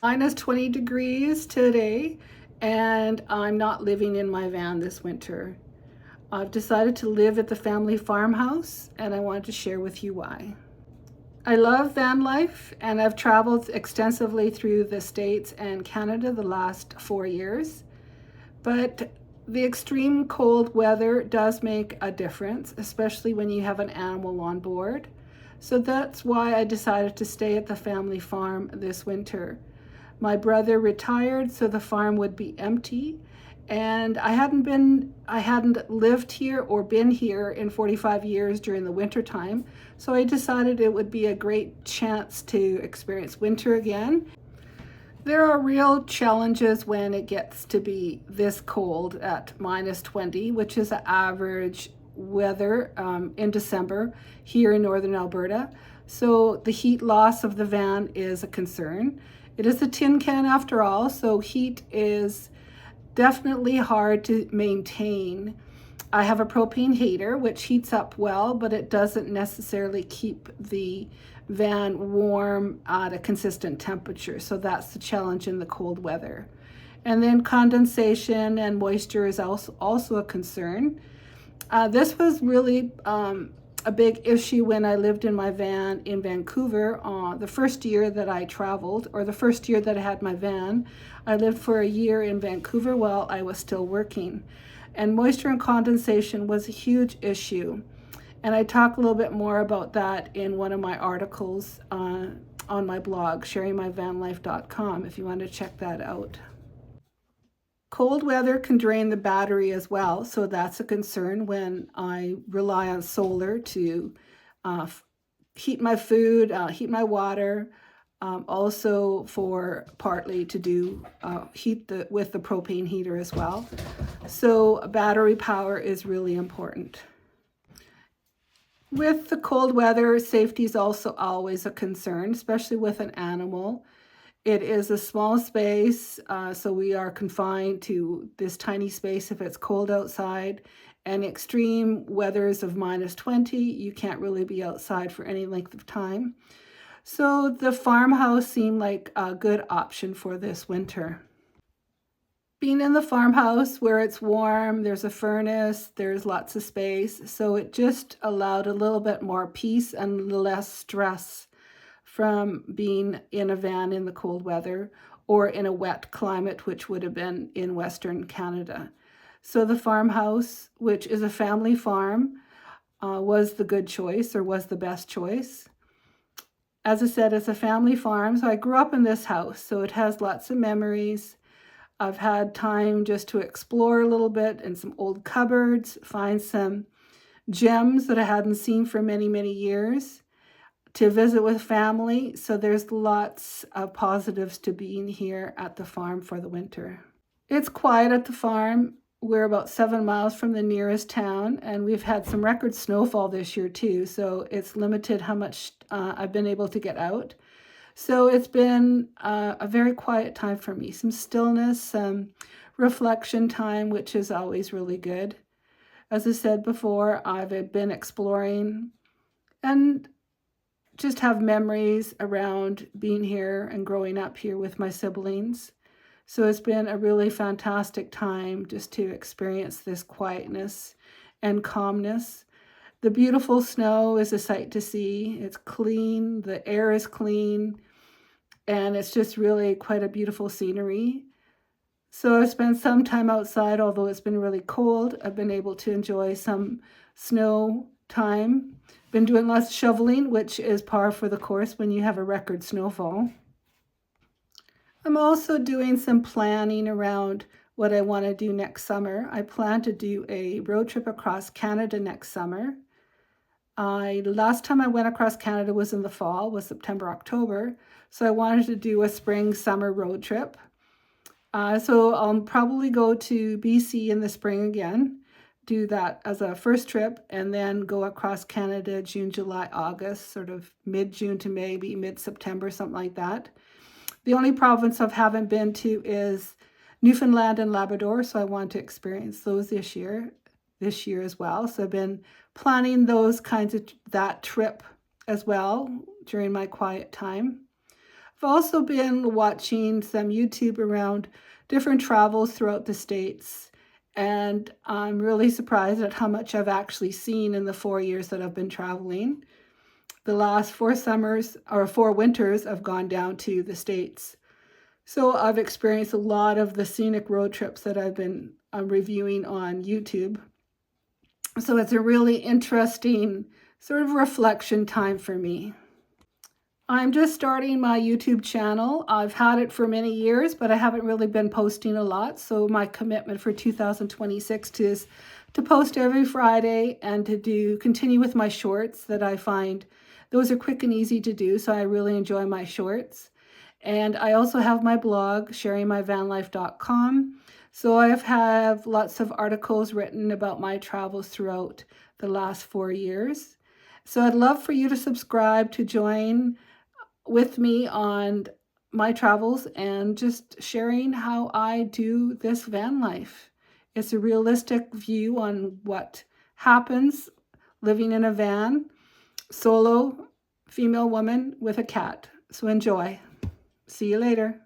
-20 degrees today, and I'm not living in my van this winter. I've decided to live at the family farmhouse, and I wanted to share with you why. I love van life, and I've traveled extensively through the States and Canada the last 4 years, but the extreme cold weather does make a difference, especially when you have an animal on board. So that's why I decided to stay at the family farm this winter. My brother retired, so the farm would be empty. And I hadn't lived here or been here in 45 years during the winter time. So I decided it would be a great chance to experience winter again. There are real challenges when it gets to be this cold at -20, which is the average weather in December here in northern Alberta. So the heat loss of the van is a concern. It is a tin can after all, so heat is definitely hard to maintain. I have a propane heater, which heats up well, but it doesn't necessarily keep the van warm at a consistent temperature. So that's the challenge in the cold weather. And then condensation and moisture is also a concern. This was really a big issue when I lived in my van in Vancouver. The first year that I traveled, or the first year that I had my van, I lived for a year in Vancouver while I was still working. And moisture and condensation was a huge issue. And I talk a little bit more about that in one of my articles on my blog, sharingmyvanlife.com, if you want to check that out. Cold weather can drain the battery as well, so that's a concern when I rely on solar to heat my food, heat my water, also for partly to do heat with the propane heater as well. So battery power is really important. With the cold weather, safety is also always a concern, especially with an animal. It is a small space, so we are confined to this tiny space if it's cold outside. And extreme weathers of -20, you can't really be outside for any length of time. So the farmhouse seemed like a good option for this winter. Being in the farmhouse where it's warm, there's a furnace, there's lots of space, so it just allowed a little bit more peace and less stress from being in a van in the cold weather or in a wet climate, which would have been in Western Canada. So the farmhouse, which is a family farm, was the good choice, or was the best choice. As I said, it's a family farm, so I grew up in this house, so it has lots of memories. I've had time just to explore a little bit in some old cupboards, find some gems that I hadn't seen for many, many years, to visit with family. So there's lots of positives to being here at the farm for the winter. It's quiet at the farm. We're about 7 miles from the nearest town, and we've had some record snowfall this year too, so it's limited how much I've been able to get out. So it's been a very quiet time for me, some stillness, some reflection time, which is always really good. As I said before, I've been exploring and just have memories around being here and growing up here with my siblings. So it's been a really fantastic time just to experience this quietness and calmness. The beautiful snow is a sight to see. It's clean, the air is clean, and it's just really quite a beautiful scenery. So I've spent some time outside, although it's been really cold. I've been able to enjoy some snow time. Been doing lots of shoveling, which is par for the course when you have a record snowfall. I'm also doing some planning around what I want to do next summer. I plan to do a road trip across Canada next summer. Last time I went across Canada was in the fall, was September, October. So I wanted to do a spring, summer road trip. So I'll probably go to BC in the spring again, do that as a first trip, and then go across Canada June, July, August, sort of mid-June to maybe mid-September, something like that. The only province I haven't been to is Newfoundland and Labrador, so I want to experience those this year as well. So I've been planning those kinds of that trip as well during my quiet time. I've also been watching some YouTube around different travels throughout the States, and I'm really surprised at how much I've actually seen in the 4 years that I've been traveling. The last 4 summers or 4 winters, I've gone down to the States. So I've experienced a lot of the scenic road trips that I've been reviewing on YouTube. So it's a really interesting sort of reflection time for me. I'm just starting my YouTube channel. I've had it for many years, but I haven't really been posting a lot. So my commitment for 2026 is to post every Friday and to continue with my shorts that I find those are quick and easy to do. So I really enjoy my shorts. And I also have my blog, sharingmyvanlife.com. So I have lots of articles written about my travels throughout the last 4 years. So I'd love for you to subscribe to join with me on my travels and just sharing how I do this van life. It's a realistic view on what happens living in a van, solo female woman with a cat. So enjoy. See you later.